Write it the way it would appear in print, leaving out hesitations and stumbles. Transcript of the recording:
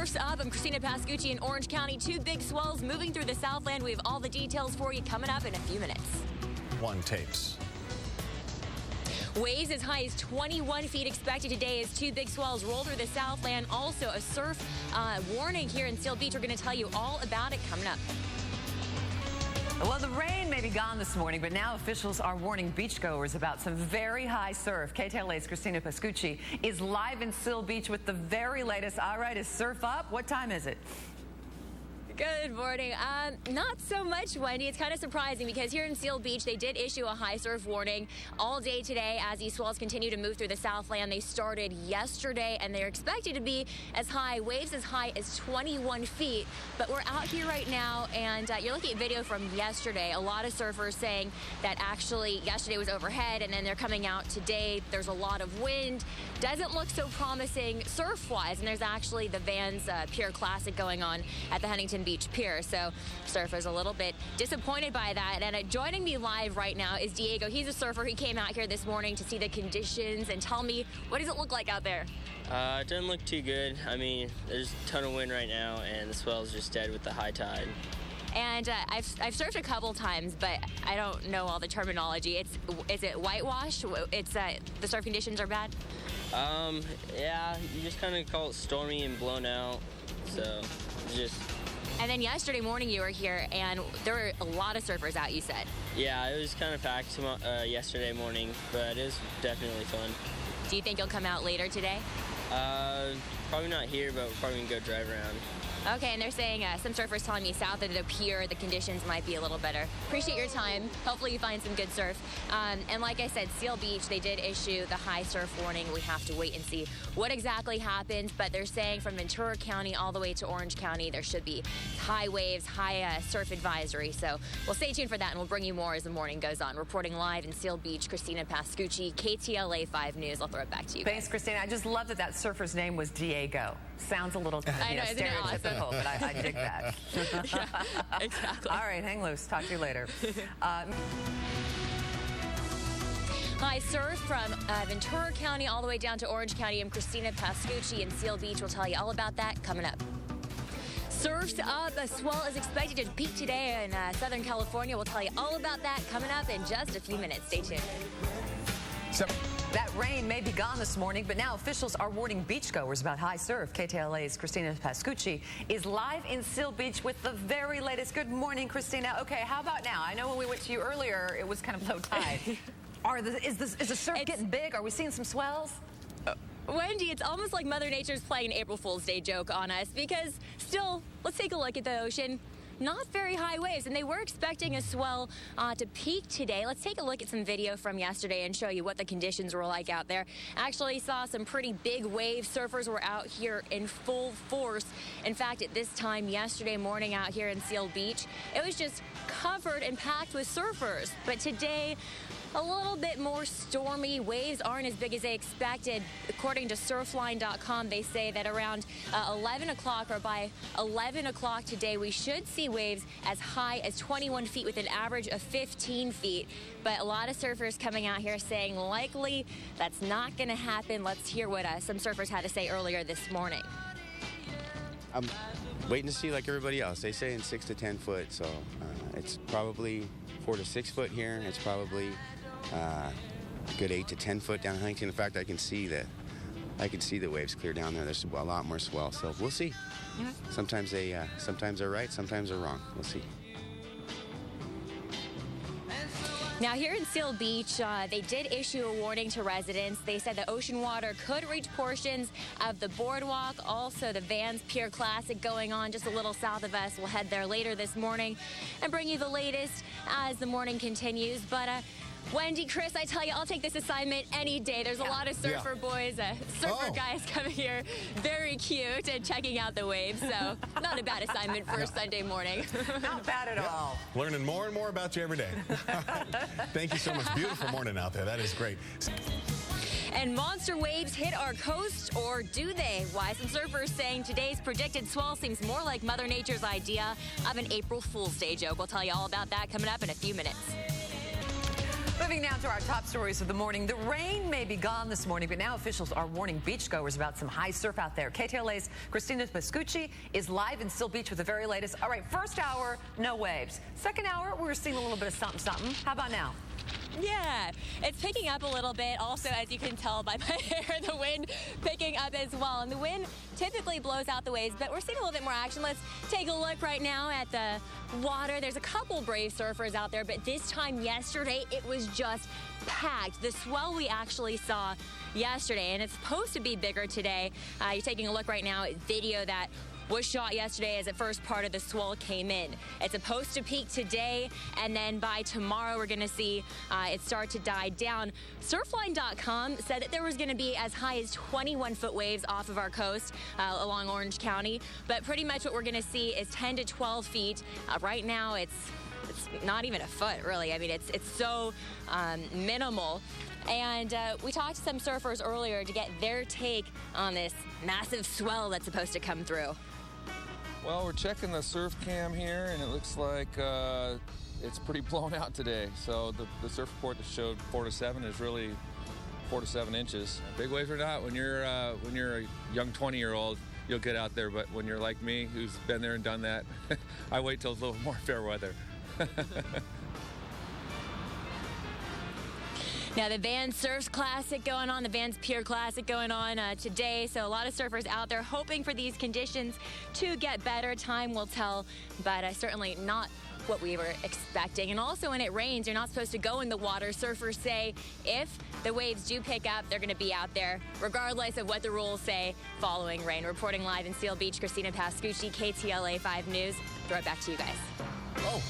Surf's up. I'm Christina Pascucci in Orange County. Two big swells moving through the Southland. We have all the details for you coming up in a few minutes. One tapes. Waves as high as 21 feet expected today as two big swells roll through the Southland. Also a surf warning here in Seal Beach. We're going to tell you all about it coming up. Well, the rain may be gone this morning, but now officials are warning beachgoers about some very high surf. KTLA's Christina Pascucci is live in Seal Beach with the very latest. All right, is surf up? What time is it? Good morning. Not so much, Wendy. It's kind of surprising because here in Seal Beach, they did issue a high surf warning all day today as these swells continue to move through the Southland. They started yesterday, and they're expected to be as high, waves as high as 21 feet. But we're out here right now, and you're looking at video from yesterday. A lot of surfers saying that actually yesterday was overhead, and then they're coming out today. There's a lot of wind. Doesn't look so promising surf-wise, and there's actually the Vans Pier Classic going on at the Huntington Beach Pier, so surfers a little bit disappointed by that. And joining me live right now is Diego. He's a surfer. He came out here this morning to see the conditions and tell me, what does it look like out there? It doesn't look too good. I mean, there's a ton of wind right now, and the swell's just dead with the high tide. And I've surfed a couple times, but I don't know all the terminology. Is it whitewash? The surf conditions are bad? Yeah, you just kind of call it stormy and blown out, so just... And then yesterday morning you were here, and there were a lot of surfers out, you said. Yeah, it was kind of packed yesterday morning, but it was definitely fun. Do you think you'll come out later today? Probably not here, but we're probably going to go drive around. Okay, and they're saying some surfers telling me south of the pier, the conditions might be a little better. Appreciate your time. Hopefully you find some good surf. And like I said, Seal Beach, they did issue the high surf warning. We have to wait and see what exactly happens, but they're saying from Ventura County all the way to Orange County, there should be high waves, high surf advisory. So we'll stay tuned for that, and we'll bring you more as the morning goes on. Reporting live in Seal Beach, Christina Pascucci, KTLA 5 News. I'll throw it back to you. Thanks, Christina. I just love that surfer's name was Diego. Sounds a little stereotypical, but I dig that. Yeah, exactly. All right, hang loose. Talk to you later. High surf from Ventura County all the way down to Orange County. I'm Christina Pascucci in Seal Beach. We'll tell you all about that coming up. Surf's up. A swell is expected to peak today in Southern California. We'll tell you all about that coming up in just a few minutes. Stay tuned. That rain may be gone this morning, but now officials are warning beachgoers about high surf. KTLA's Christina Pascucci is live in Seal Beach with the very latest. Good morning, Christina. Okay, how about now? I know when we went to you earlier, it was kind of low tide. Is the surf getting big? Are we seeing some swells? Wendy, it's almost like Mother Nature's playing an April Fool's Day joke on us because still, let's take a look at the ocean. Not very high waves, and they were expecting a swell to peak today. Let's take a look at some video from yesterday and show you what the conditions were like out there. Actually saw some pretty big waves. Surfers were out here in full force. In fact, at this time yesterday morning out here in Seal Beach, it was just covered and packed with surfers. But today, a little bit more stormy. Waves aren't as big as they expected. According to surfline.com, they say that around 11 o'clock or by 11 o'clock today, we should see waves as high as 21 feet with an average of 15 feet. But a lot of surfers coming out here saying likely that's not going to happen. Let's hear what some surfers had to say earlier this morning. I'm waiting to see like everybody else. They say in 6 to 10 foot, so it's probably 4 to 6 foot here. It's probably a good 8 to 10 foot down Huntington. In fact, I can see the waves clear down there. There's a lot more swell, so we'll see. Sometimes they're right, sometimes they're wrong. We'll see. Now here in Seal Beach, they did issue a warning to residents. They said the ocean water could reach portions of the boardwalk. Also, the Vans Pier Classic going on just a little south of us. We'll head there later this morning and bring you the latest as the morning continues. But Wendy, Chris, I tell you, I'll take this assignment any day. There's a lot of surfer boys, surfer guys coming here, very cute, and checking out the waves. So not a bad assignment for a Sunday morning. Not bad at all. Learning more and more about you every day. Thank you so much. Beautiful morning out there. That is great. And monster waves hit our coast, or do they? Why, some surfers saying today's predicted swell seems more like Mother Nature's idea of an April Fool's Day joke. We'll tell you all about that coming up in a few minutes. Moving now to our top stories of the morning. The rain may be gone this morning, but now officials are warning beachgoers about some high surf out there. KTLA's Christina Pascucci is live in Seal Beach with the very latest. All right, first hour, no waves. Second hour, we're seeing a little bit of something, something. How about now? Yeah, it's picking up a little bit. Also, as you can tell by my hair, the wind picking up as well. And the wind typically blows out the waves, but we're seeing a little bit more action. Let's take a look right now at the water. There's a couple brave surfers out there, but this time yesterday, it was just packed. The swell we actually saw yesterday, and it's supposed to be bigger today. You're taking a look right now at video that was shot yesterday as the first part of the swell came in. It's supposed to peak today, and then by tomorrow we're going to see it start to die down. Surfline.com said that there was going to be as high as 21-foot waves off of our coast along Orange County, but pretty much what we're going to see is 10 to 12 feet. Right now it's not even a foot, really. I mean, it's so minimal. And we talked to some surfers earlier to get their take on this massive swell that's supposed to come through. Well, we're checking the surf cam here, and it looks like it's pretty blown out today. So the surf report that showed 4 to 7 is really 4 to 7 inches. Big waves or not, when you're a young 20-year-old, you'll get out there. But when you're like me, who's been there and done that, I wait till it's a little more fair weather. Now, the Vans Surf Classic going on, the Vans Pier Classic going on today. So a lot of surfers out there hoping for these conditions to get better. Time will tell, but certainly not what we were expecting. And also when it rains, you're not supposed to go in the water. Surfers say if the waves do pick up, they're going to be out there regardless of what the rules say following rain. Reporting live in Seal Beach, Christina Pascucci, KTLA 5 News. Throw it back to you guys. Oh.